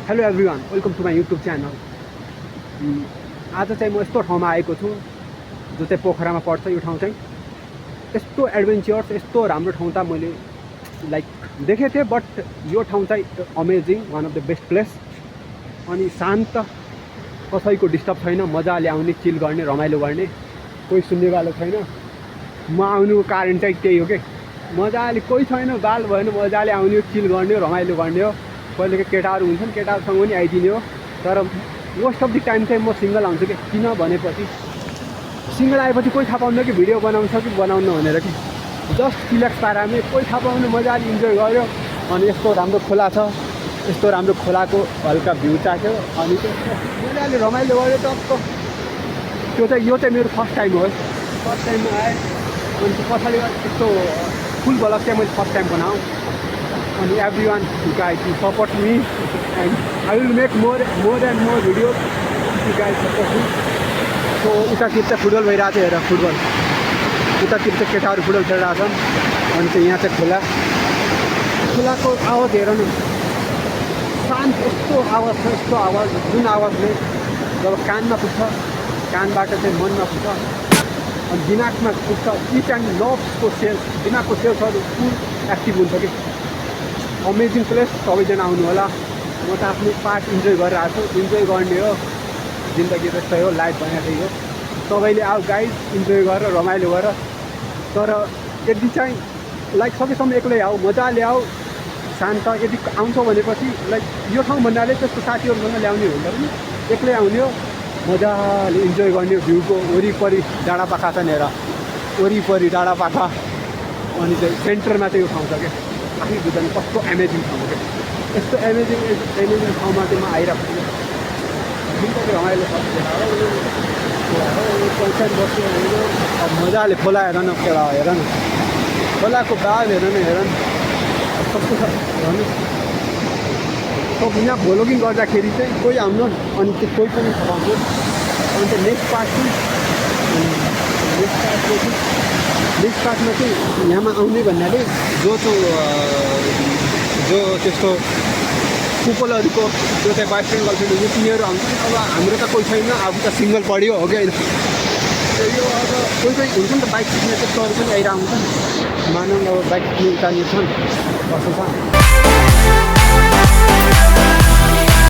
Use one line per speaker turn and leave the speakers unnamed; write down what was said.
Hello everyone, welcome to my YouTube channel. आज चाहिँ म यस्तो ठाउँमा आएको छु जो चाहिँ पोखरामा पर्छ। यो ठाउँ चाहिँ यस्तो एडभेन्चर्स, यस्तो राम्रो ठाउँ त मैले लाइक देखेको थिएँ, बट यो ठाउँ चाहिँ amazing, one of the best place. अनि शान्त, कसैको डिस्टर्ब छैन, मजाले आउने, चिल गर्ने, रमाइलो गर्ने, कोही सुन्नेवाला छैन। म आउनुको कारण चाहिँ त्यही हो कि मजाले कोही छैन, बाल भएन, मजाले आउने, चिल गर्ने, रमाइलो गर्ने हो। कहिलेको केटाहरू हुन्छन्, केटाहरूसँग पनि आइदिने हो। तर मोस्ट अफ द टाइम चाहिँ म सिङ्गल आउँछु कि, किन भनेपछि सिङ्गल आएपछि कोही थाहा पाउनु कि भिडियो बनाउँछ कि बनाउनु भनेर कि जस्ट रिल्याक्स पारामै कोही थाहा पाउनु, मजाले इन्जोय गर्यो। अनि यस्तो राम्रो खोला छ, यस्तो राम्रो खोलाको हल्का भ्यू चाख्यो, अनि मजाले रमाइलो गर्यो टक्क। त्यो चाहिँ यो चाहिँ मेरो फर्स्ट टाइम हो, फर्स्ट टाइममा आएँ। अनि पछाडि यस्तो फुल ब्लग चाहिँ मैले फर्स्ट टाइम बनाऊँ। And everyone, you guys, you support me, and I will make more and more videos if you guys support me. So उतातिर चाहिँ फुटबल भइरहेको छ, हेर फुटबल। उतातिर चाहिँ केटाहरू फुटबल खेलिरहेको छन्। अनि चाहिँ यहाँ चाहिँ खोलाको आवाज हेर न, शान्त, यस्तो आवाज छ, यस्तो आवाज, जुन आवाजले जब कानमा पुग्छ, कानबाट चाहिँ मनमा पुग्छ, अनि दिमागमा पुग्छ। इट एन्ड नर्भ्सको सेल्स, दिमागको सेल्सहरू फुल एक्टिभ हुन्छ कि। अमेजिङ प्लेस, सबैजना आउनु होला। म त आफ्नो पार्ट इन्जोय गरेर आएको छु, इन्जोय गर्ने हो, जिन्दगी त्यस्तै हो, लाइफ बनाएकै हो। सबैले आऊ गाइज, इन्जोय गरेर रमाइलो गरेर। तर यदि चाहिँ लाइक सकेसम्म एक्लै आऊ, मजाले आऊ, शान्त। यदि आउँछौ भनेपछि लाइक यो ठाउँ भन्नाले त्यस्तो साथीहरूसँग ल्याउने हुन्छ पनि, एक्लै आउने हो, मजाले इन्जोय गर्ने। भ्यूको वरिपरि डाँडापाखा छन्, हेर वरिपरि डाँडापाखा। अनि चाहिँ सेन्टरमा चाहिँ यो ठाउँ छ क्या, आफै बुझ्दैन कस्तो एमेजिङ ठाउँ हो क्या। यस्तो एमेजिङ ठाउँमा चाहिँ म आइरहेको छु। जिन्दगी रमाइलो छ, पछाडि बस्यो भने अब मजाले खोला हेर न, खोला हेर न, खोलाको बाल हेर न, हेर न, कस्तो छ हेर्नु। सब यहाँ भ्लगिङ गर्दाखेरि चाहिँ कोही आउनु, अनि त्यो कोही पनि थाहा पाउँछु। अनि चाहिँ नेक्स्ट पार्टमा चाहिँ यहाँमा आउने भन्नाले जो त्यस्तो कुपलहरूको जो चाहिँ बोयफ्रेन्ड गर्लफ्रेन्ड हुन्छ तिनीहरू आउँछन्। अब हाम्रो त कोही छैन, अब त सिङ्गल पढ्यो हो कि होइन। यो अब कोही हुन्छ नि त बाइक सिक्ने, त्यस्तोहरू पनि आइरहेको हुन्छ नि। मानव अब बाइक सिक्ने जाने छन्, कस्तो छ।